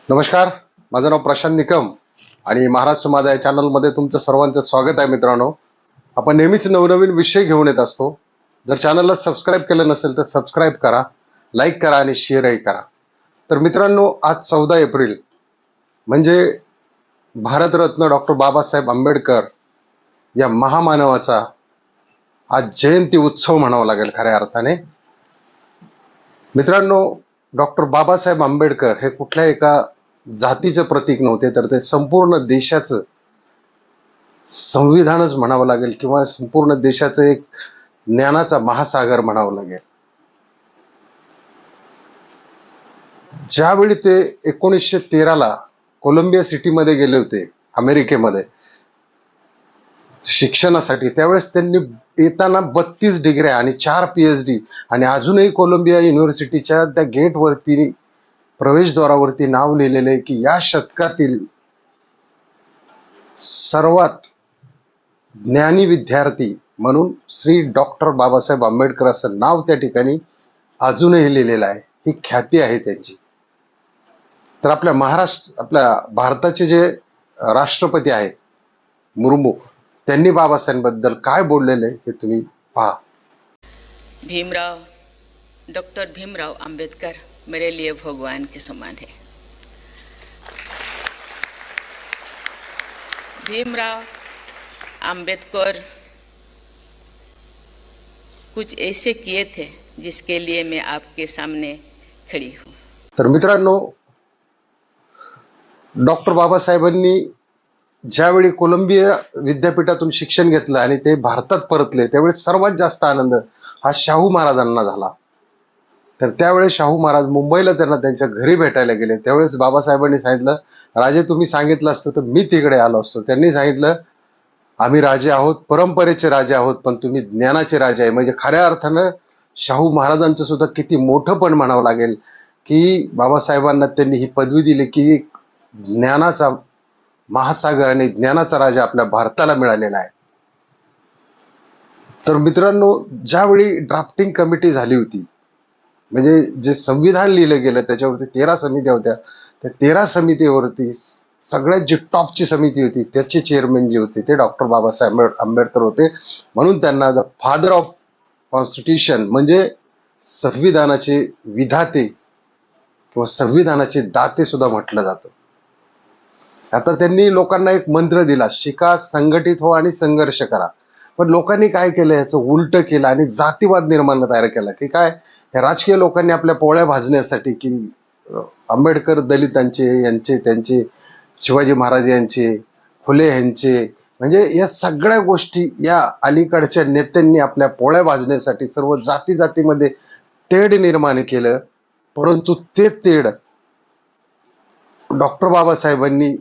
नमस्कार, माझं नाव प्रशांत निकम आणि महाराष्ट्र माझा या चॅनलमध्ये तुमचं सर्वांचं स्वागत आहे. मित्रांनो, आपण नेहमीच नवनवीन विषय घेऊन येत असतो. जर चॅनलला सबस्क्राईब केलं नसेल तर सबस्क्राईब करा, लाईक करा आणि शेअरही करा. तर मित्रांनो, आज 14 एप्रिल म्हणजे भारतरत्न डॉक्टर बाबासाहेब आंबेडकर या महामानवाचा आज जयंती उत्सव म्हणावा लागेल खऱ्या अर्थाने. मित्रांनो, डॉक्टर बाबासाहेब आंबेडकर हे कुठल्या एका जातीचे प्रतीक नव्हते, तर ते संपूर्ण देशाचं संविधानच म्हणावं लागेल किंवा संपूर्ण देशाचं एक ज्ञानाचा महासागर म्हणावं लागेल. ज्यावेळी ते 1913ला कोलंबिया सिटीमध्ये गेले होते अमेरिकेमध्ये शिक्षणासाठी, त्यावेळेस त्यांनी येताना 32 डिग्र्या आणि 4 PhD आणि अजूनही कोलंबिया युनिव्हर्सिटीच्या त्या गेटवरती प्रवेशद्वारावरती नाव लिहिलेलं आहे की या शतकातील सर्वात ज्ञानी विद्यार्थी म्हणून श्री डॉक्टर बाबासाहेब आंबेडकर असं नाव त्या ठिकाणी अजूनही लिहिलेलं आहे. ही ख्याती आहे त्यांची. तर आपल्या भारताचे जे राष्ट्रपती आहेत मुर्मू, त्यांनी बाबासाहेबांबद्दल काय बोललेले हे तुम्ही पहा. डॉक्टर भीमराव अंबेडकर मेरे लिए भगवान के समान है। भीमराव अंबेडकर कुछ ऐसे किए थे जिसके लिए मैं आपके सामने खड़ी हूँ. तर मित्रांनो, डॉक्टर बाबासाहेबांनी ज्यावेळी कोलंबिया विद्यापीठातून शिक्षण घेतलं आणि ते भारतात परतले, त्यावेळी सर्वात जास्त आनंद हा शाहू महाराजांना झाला. तर त्यावेळेस शाहू महाराज मुंबईला त्यांना त्यांच्या घरी भेटायला गेले. त्यावेळेस बाबासाहेबांनी सांगितलं, राजे तुम्ही सांगितलं असतं तर मी तिकडे आलो असतो. त्यांनी सांगितलं, आम्ही राजे आहोत, परंपरेचे राजे आहोत, पण तुम्ही ज्ञानाचे राजे आहे. म्हणजे खऱ्या अर्थानं शाहू महाराजांचं सुद्धा किती मोठं पण म्हणावं लागेल की बाबासाहेबांना त्यांनी ही पदवी दिली की ज्ञानाचा महासागर आणि ज्ञानाचा राजा आपल्या भारताला मिळालेला आहे. तर मित्रांनो, ज्यावेळी ड्राफ्टिंग कमिटी झाली होती, म्हणजे जे संविधान लिहिलं गेलं त्याच्यावरती 13 समित्या होत्या. त्या 13 समितीवरती सगळ्यात जी टॉपची समिती होती त्याचे चेअरमॅन जे होते ते डॉक्टर बाबासाहेब आंबेडकर होते. म्हणून त्यांना द फादर ऑफ कॉन्स्टिट्यूशन म्हणजे संविधानाचे विधाते किंवा संविधानाचे दाते सुद्धा म्हटलं जातं. आता त्यांनी लोकांना एक मंत्र दिला, शिका, संघटित हो आणि संघर्ष करा. पण लोकांनी काय केलं, याचं उलट केलं आणि जातीवाद निर्माण तयार केला की काय, हे राजकीय लोकांनी आपल्या पोळ्या भाजण्यासाठी की आंबेडकर दलितांचे, यांचे त्यांचे, शिवाजी महाराज यांचे, फुले यांचे, म्हणजे या सगळ्या गोष्टी या अलीकडच्या नेत्यांनी आपल्या पोळ्या भाजण्यासाठी सर्व जाती जातीमध्ये तेढ निर्माण केलं. परंतु ते तेढ डॉक्टर बाबासाहेबांनी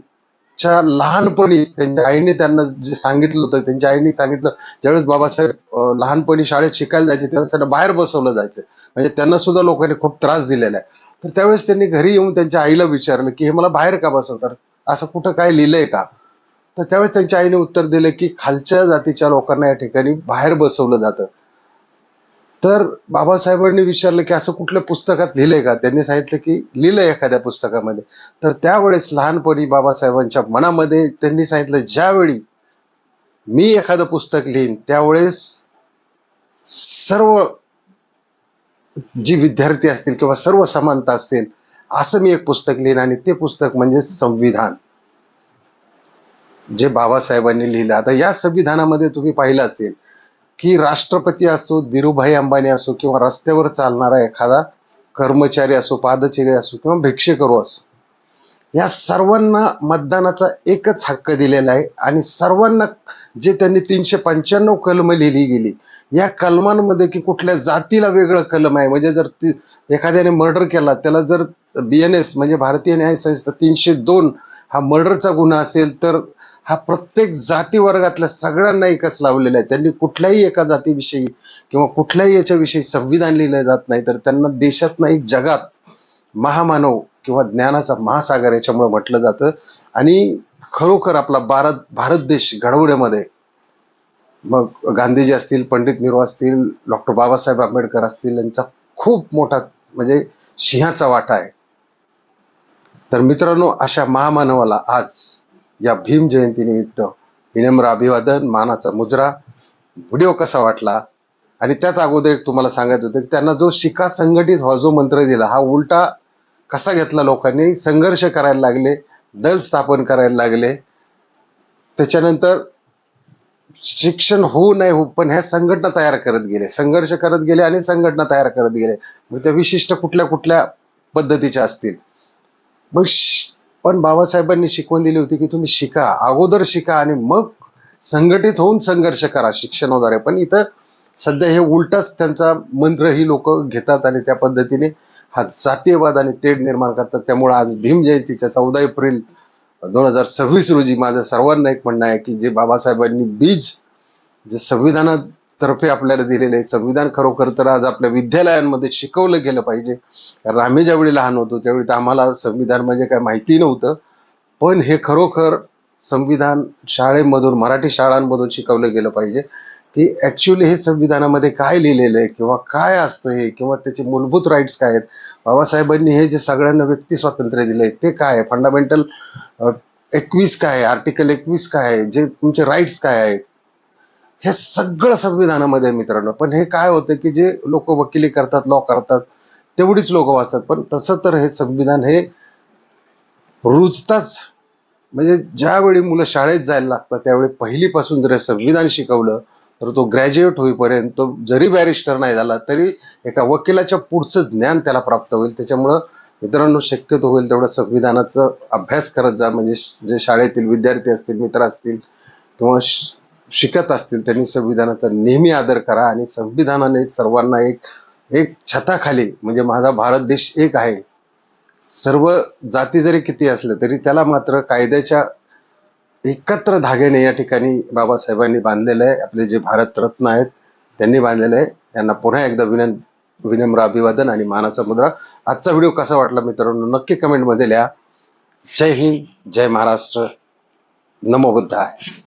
च्या लहानपणी त्यांच्या आईने त्यांना जे सांगितलं होतं, त्यांच्या आईने सांगितलं, ज्यावेळेस बाबासाहेब लहानपणी शाळेत शिकायला जायचे त्यावेळेस त्यांना बाहेर बसवलं जायचं, म्हणजे त्यांना सुद्धा लोकांनी खूप त्रास दिलेला आहे. तर त्यावेळेस त्यांनी घरी येऊन त्यांच्या आईला विचारलं की हे मला बाहेर का बसवतात, असं कुठं काय लिहिलंय का. तर त्यावेळेस त्यांच्या आईने उत्तर दिलं की खालच्या जातीच्या लोकांना या ठिकाणी बाहेर बसवलं जातं. तर बाबासाहेबांनी विचारलं की असं कुठल्या पुस्तकात लिहिलंय का. त्यांनी सांगितलं की लिहिलंय एखाद्या पुस्तकामध्ये. तर त्यावेळेस लहानपणी बाबासाहेबांच्या मनामध्ये त्यांनी सांगितलं, ज्यावेळी मी एखादं पुस्तक लिहीन त्यावेळेस सर्व जी विद्यार्थी असतील किंवा सर्व समानता असेल असं मी एक पुस्तक लिहीन आणि ते पुस्तक म्हणजे संविधान, जे बाबासाहेबांनी लिहिलं. आता या संविधानामध्ये तुम्ही पाहिलं असेल की राष्ट्रपती असो, धीरूभाई अंबानी असो किंवा रस्त्यावर चालणारा एखादा कर्मचारी असो, पादचारी असो किंवा भिक्षेकरू असो, या सर्वांना मतदानाचा एकच हक्क दिलेला आहे. आणि सर्वांना जे त्यांनी 395 कलम लिहिली गेली, या कलमांमध्ये की कुठल्या जातीला वेगळं कलम आहे. म्हणजे जर एखाद्याने मर्डर केला, त्याला जर BNS म्हणजे भारतीय न्याय संहिता 302 हा मर्डरचा गुन्हा असेल, तर हा प्रत्येक जाती वर्गातल्या सगळ्यांना एकच लावलेला आहे. त्यांनी कुठल्याही एका जातीविषयी किंवा कुठल्याही याच्याविषयी संविधान लिहिलं जात नाही. तर त्यांना देशात नाही जगात महामानव किंवा ज्ञानाचा महासागर याच्यामुळे म्हटलं जातं. आणि खरोखर आपला भारत देश घडवण्यामध्ये मग गांधीजी असतील, पंडित नेहरू असतील, डॉक्टर बाबासाहेब आंबेडकर असतील, यांचा खूप मोठा म्हणजे सिंहाचा वाटा आहे. तर मित्रांनो, अशा महामानवाला आज या भीम जयंतीनिमित्त विनम्र अभिवादन, मानाचा मुजरा. व्हिडिओ कसा वाटला? आणि त्याच अगोदर एक तुम्हाला सांगायचं होतं की त्यांना जो शिका संघटित व्हा जो मंत्र दिला, हा उलटा कसा घेतला लोकांनी? संघर्ष करायला लागले, दल स्थापन करायला लागले, त्याच्यानंतर शिक्षण होऊ नाही हो, पण ह्या संघटना तयार करत गेले, संघर्ष करत गेले आणि संघटना तयार करत गेले. मग त्या विशिष्ट कुठल्या कुठल्या पद्धतीच्या असतील. मग पण बाबासाहेबांनी शिकवण दिली होती की तुम्ही शिका, अगोदर शिका आणि मग संघटित होऊन संघर्ष करा शिक्षणाद्वारे. पण इथं सध्या हे उलटाच त्यांचा मंत्र ही लोक घेतात आणि त्या पद्धतीने हा जातीयवाद आणि तेढ निर्माण करतात. त्यामुळे आज भीम जयंतीच्या 14 एप्रिल 2026 रोजी माझं सर्वांना एक म्हणणं आहे की जे बाबासाहेबांनी बीज जे संविधानातर्फे आपल्याला दिलेले आहे, संविधान खरोखर तर आज आपल्या विद्यालयांमध्ये शिकवलं गेलं पाहिजे. कारण आम्ही ज्यावेळी लहान होतो त्यावेळी तर आम्हाला संविधान म्हणजे काय माहिती नव्हतं, पण हे खरोखर संविधान शाळेमधून, मराठी शाळांमधून शिकवलं गेलं पाहिजे की ऍक्च्युली हे संविधानामध्ये काय लिहिलेलं आहे किंवा काय असतं हे, किंवा त्याचे मूलभूत राईट्स काय आहेत. बाबासाहेबांनी हे जे सगळ्यांना व्यक्ती स्वातंत्र्य दिलंय ते काय आहे, फंडामेंटल 21 काय आहे, आर्टिकल 21 काय आहे, जे तुमचे राईट्स काय आहेत, हे सगळं संविधानामध्ये मित्रांनो. पण हे काय होतं की जे लोक वकिली करतात, लॉ करतात, तेवढीच लोक वाचतात. पण तसं तर हे संविधान हे रुजताच, म्हणजे ज्यावेळी मुलं शाळेत जायला लागतात त्यावेळी पहिलीपासून जर संविधान शिकवलं तर तो ग्रॅज्युएट होईपर्यंत, तो जरी बॅरिस्टर नाही झाला तरी एका वकिलाच्या पुढचं ज्ञान त्याला प्राप्त होईल. त्याच्यामुळं मित्रांनो, शक्यतो होईल तेवढं संविधानाचं अभ्यास करत जा. म्हणजे जे शाळेतील विद्यार्थी असतील, मित्र असतील किंवा शिकत असतील, त्यांनी संविधानाचा नेहमी आदर करा. आणि संविधानाने सर्वांना एक एक छताखाली, म्हणजे माझा भारत देश एक आहे, सर्व जाती जरी किती असल्या तरी त्याला मात्र कायद्याच्या एकत्र धाग्याने या ठिकाणी बाबासाहेबांनी बांधलेलं आहे. आपले जे भारतरत्न आहेत त्यांनी बांधलेलं आहे. त्यांना पुन्हा एकदा विनम्र अभिवादन आणि मानाचा मुद्रा. आजचा व्हिडिओ कसा वाटला मित्रांनो, नक्की कमेंटमध्ये लिहा. जय हिंद, जय महाराष्ट्र, नमो बुद्धाय.